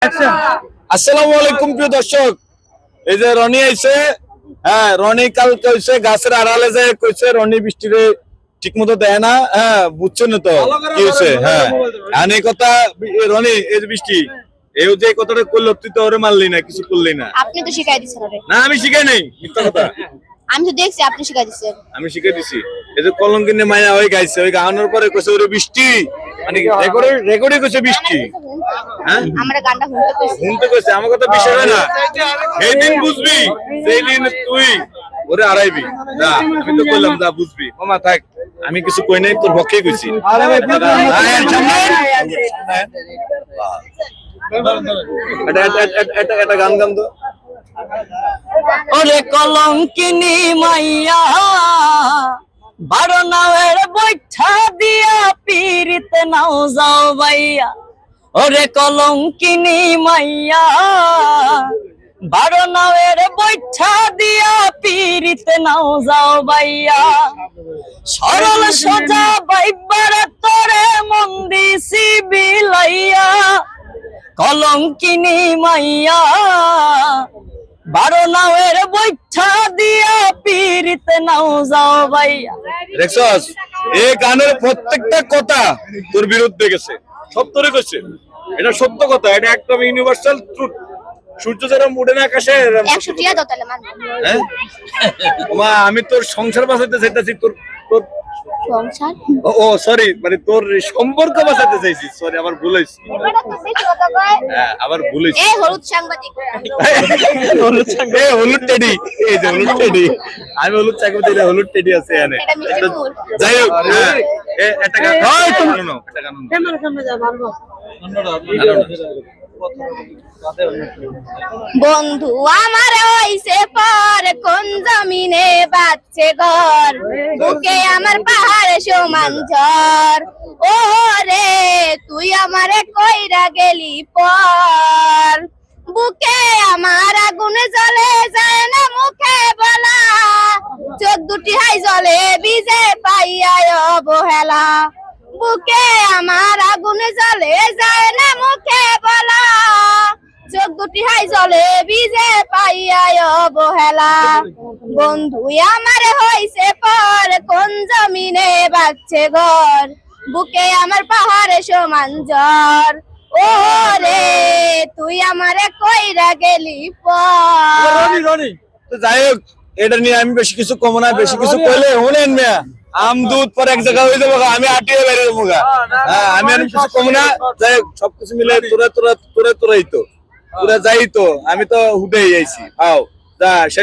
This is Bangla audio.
আসসালামু আলাইকুম প্রিয় দর্শক, এই যে রনি আইছে। হ্যাঁ, রনি কাল কইছে গাছের আড়ালে যায়, কইছে রনি বৃষ্টিরে ঠিক মতো দেয় না। হ্যাঁ, বুঝছেন তো কি হয়েছে। হ্যাঁ, আর এই কথা রনি, এই যে বৃষ্টি এই যে কথাটা করলো, তুই তো ওরে মারলি না, কিছু করলি না। আপনি তো শিখাই দিছেন ওরে। না, আমি শিখাই নাই, মিথ্যা কথা। আমি তো দেখছি আপনি শিখাই দিছেন। আমি শিখাই দিছি। এই যে কলঙ্কিনে মায়া ওই গাইছে, ওই গাওয়ানোর পরে কইছে ওরে বৃষ্টি, মানে রেকর্ডে কইছে বৃষ্টি। হ্যাঁ, আমরা গানটা শুনতে পেয়েছি। শুনতে কইছে, আমার কথা বিশ্বাস হয় না। সেই দিন বুঝবি, সেই দিন তুই ওরে আড়াইবি। যা, আমি তো কইলাম যা বুঝবি। মামা থাক, আমি কিছু কই নাই, তোর পক্ষেই কইছি। এটা গান গান তো। ওরে কলঙ্কিনী মাইয়া বারো নাওয়ের বৈঠা দিয়া পিরিতে নাও যাও বাইয়া। ওরে কলঙ্কিনী মাইয়া বারো নাওয়ের বৈঠা দিয়া পিরিতে নাও যাও বাইয়া। সরল সোজা বাইবার তোরে মন দিছি বিলাইয়া। কলঙ্কিনী মাইয়া বারো নাওয়ের বৈঠা দিয়া পিরিতে নাও যাও ভাইয়া। দেখছস, এই গানের প্রত্যেকটা কথা তোর বিরুদ্ধে গেছে, সব তোরে কইছে। এটা সত্য কথা, এটা একদম ইউনিভার্সাল ট্রুথ। সূর্য যেরকম উঠে না আকাশে, 100 টিয়া দাও তাহলে মানবো। হ্যাঁ মা, আমি তোর সংসার বাঁচাতে চাইতেছি, তোর তোর সংসার ও সরি, মানে তোর সম্পর্ক বাঁচাতে চাইছি। সরি, আমার ভুল হয়েছে। এবারে তো বেশি কথা কয়। হ্যাঁ, আবার ভুল হয়েছে। এই হলুদ সাংবাদিক। হলুদ টেডি, এই যে হলুদ টেডি, আমি হলুদ চাকরি, হলুদ টেডি আছে এখানে। এটা মিষ্টি কুল। যাই হোক, হ্যাঁ, একটা গান, হয় তুমি শোনো, একটা গান। বন্ধু আমার হইছে পর, কোন জমিনে বাচ্ছে ঘর, বুকে আমার পাহাড় সমান ঝড়। ও রে তুই আমারে কইরা গেলি পর, বুকে আমার আগুনে জ্বলে যায় না মুখে বলা, চোখ দুটি হাই জলে ভিজে পাইয়া অবহেলা। বুকে আমার আগুনে জ্বলে যায় না মুখে বলা, চোখ দুটি হাই জলে ভিজে পাইয়া অবহেলা। বন্ধু আমার হইছে পর, কোন জমিনে বাচ্ছে ঘর, বুকে আমার পাহাড়ে সমান জ্বর। ও রে তুই আমারে কইরা গেলি পর। তো যাই হোক, এটা নিয়ে আমি বেশি কিছু কম না, বেশি কিছু কইলে শুনেন মিয়া, আম দুধ পর এক জায়গা হয়ে যাবো, আমি আটিয়ে বেরিয়ে যাবো। হ্যাঁ, আমি আর কিছু কম না। যাই হোক, সবকিছু মিলে তোরাই তো তোরা যাই তো, আমি তো হুদেই আইছি। আও যা।